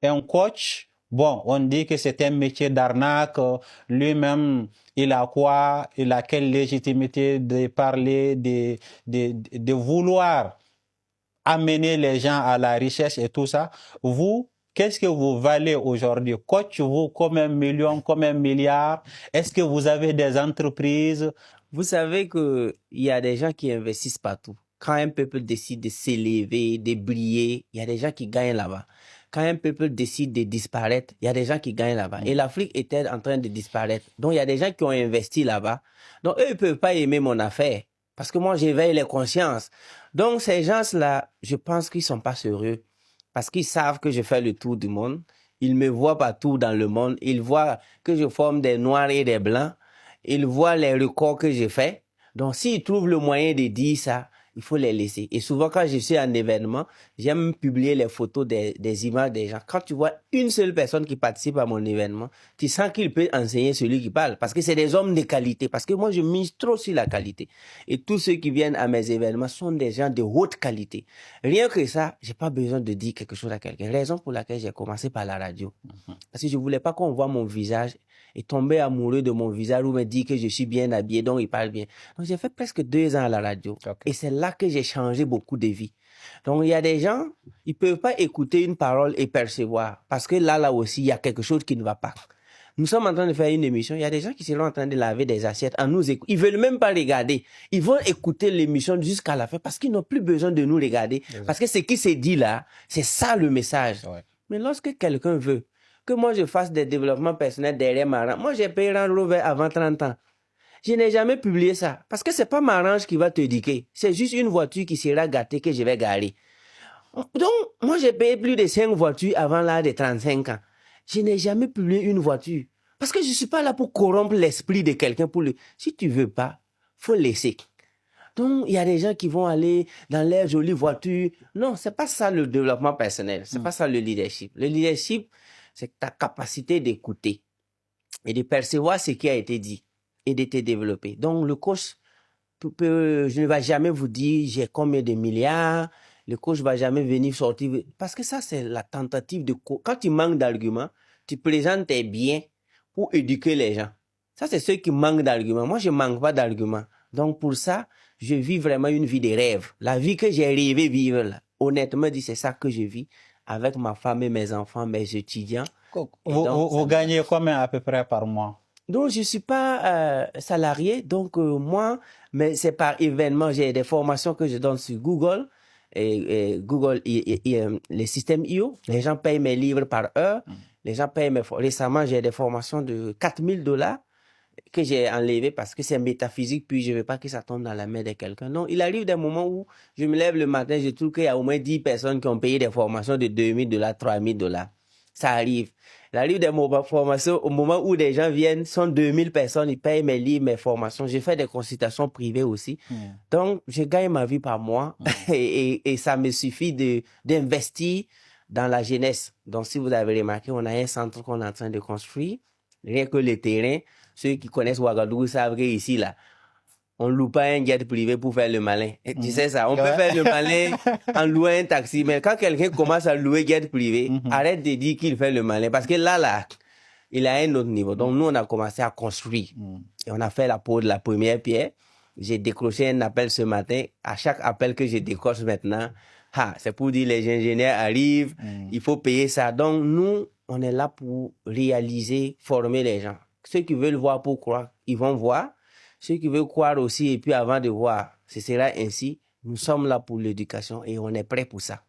Un coach, bon, on dit que c'est un métier d'arnaque. Lui-même, il a quoi? Il a quelle légitimité de parler, de vouloir amener les gens à la richesse et tout ça? Vous, qu'est-ce que vous valez aujourd'hui? Coach, vous, comme 1 million, comme 1 milliard? Est-ce que vous avez des entreprises? Vous savez qu'il y a des gens qui investissent partout. Quand un peuple décide de s'élever, de briller, il y a des gens qui gagnent là-bas. Quand un peuple décide de disparaître, il y a des gens qui gagnent là-bas. Et l'Afrique était en train de disparaître. Donc, il y a des gens qui ont investi là-bas. Donc, eux, ils ne peuvent pas aimer mon affaire. Parce que moi, j'éveille les consciences. Donc, ces gens-là, je pense qu'ils ne sont pas sérieux. Parce qu'ils savent que je fais le tour du monde. Ils me voient partout dans le monde. Ils voient que je forme des noirs et des blancs. Ils voient les records que j'ai faits. Donc, s'ils trouvent le moyen de dire ça, il faut les laisser. Et souvent, quand je suis en événement, j'aime publier les photos des images des gens. Quand tu vois une seule personne qui participe à mon événement, tu sens qu'il peut enseigner celui qui parle. Parce que c'est des hommes de qualité. Parce que moi, je mise trop sur la qualité. Et tous ceux qui viennent à mes événements sont des gens de haute qualité. Rien que ça, j'ai pas besoin de dire quelque chose à quelqu'un. Raison pour laquelle j'ai commencé par la radio. Parce que je voulais pas qu'on voit mon visage et tomber amoureux de mon visage ou me dire que je suis bien habillé, donc il parle bien. Donc, j'ai fait presque 2 ans à la radio. Okay. Et c'est là que j'ai changé beaucoup de vies. Donc, il y a des gens, ils peuvent pas écouter une parole et percevoir. Parce que là aussi, il y a quelque chose qui ne va pas. Nous sommes en train de faire une émission. Il y a des gens qui seront en train de laver des assiettes en nous écoutant. Ils veulent même pas regarder. Ils vont écouter l'émission jusqu'à la fin parce qu'ils n'ont plus besoin de nous regarder. Exactement. Parce que ce qui s'est dit là, c'est ça le message. Ouais. Mais lorsque quelqu'un veut que moi je fasse des développements personnels derrière ma range, moi j'ai payé Range Rover avant 30 ans. Je n'ai jamais publié ça. Parce que c'est pas ma range qui va te diquer. C'est juste une voiture qui sera gâtée que je vais garer. Donc, moi j'ai payé plus de 5 voitures avant l'âge de 35 ans. Je n'ai jamais publié une voiture. Parce que je suis pas là pour corrompre l'esprit de quelqu'un pour le... Si tu veux pas, faut laisser. Donc, il y a des gens qui vont aller dans leur jolie voiture. Non, c'est pas ça le développement personnel. C'est pas ça le leadership. Le leadership, c'est ta capacité d'écouter et de percevoir ce qui a été dit et de te développer. Donc, le coach, je ne vais jamais vous dire j'ai combien de milliards. Le coach ne va jamais venir sortir. Parce que ça, c'est la tentative de... Quand tu manques d'arguments, tu présentes tes biens pour éduquer les gens. Ça, c'est ceux qui manquent d'arguments. Moi, je ne manque pas d'arguments. Donc, pour ça, je vis vraiment une vie de rêve. La vie que j'ai rêvé vivre, là. Honnêtement, c'est ça que je vis avec ma femme et mes enfants, mes étudiants. Vous gagnez combien à peu près par mois? Donc, je suis pas salarié. Donc, moi, mais c'est par événement. J'ai des formations que je donne sur Google. Et Google, les systèmes IO. Les gens payent mes livres par heure. Les gens payent mes... Récemment, j'ai des formations de $4,000 que j'ai enlevé parce que c'est métaphysique, puis je veux pas que ça tombe dans la main de quelqu'un. Non, il arrive des moments où je me lève le matin, je trouve qu'il y a au moins 10 personnes qui ont payé des formations de $2,000, $3,000. Ça arrive. Il arrive des formations au moment où des gens viennent, sont 2,000 personnes, ils payent mes livres, mes formations. Je fais des consultations privées aussi. Donc, je gagne ma vie par mois et ça me suffit d'investir dans la jeunesse. Donc, si vous avez remarqué, on a un centre qu'on est en train de construire. Rien que le terrain, ceux qui connaissent Ouagadougou savent qu'ici, là, on ne loue pas un jet privé pour faire le malin. Et tu sais ça, on peut faire le malin en louant un taxi, mais quand quelqu'un commence à louer jet privé, arrête de dire qu'il fait le malin, parce que là, il a un autre niveau. Donc, nous, on a commencé à construire. Et on a fait la pose de la première pierre. J'ai décroché un appel ce matin. À chaque appel que je décroche maintenant, c'est pour dire les ingénieurs arrivent, il faut payer ça. Donc, nous, on est là pour réaliser, former les gens. Ceux qui veulent voir pour croire, ils vont voir. Ceux qui veulent croire aussi, et puis avant de voir, ce sera ainsi. Nous sommes là pour l'éducation et on est prêts pour ça.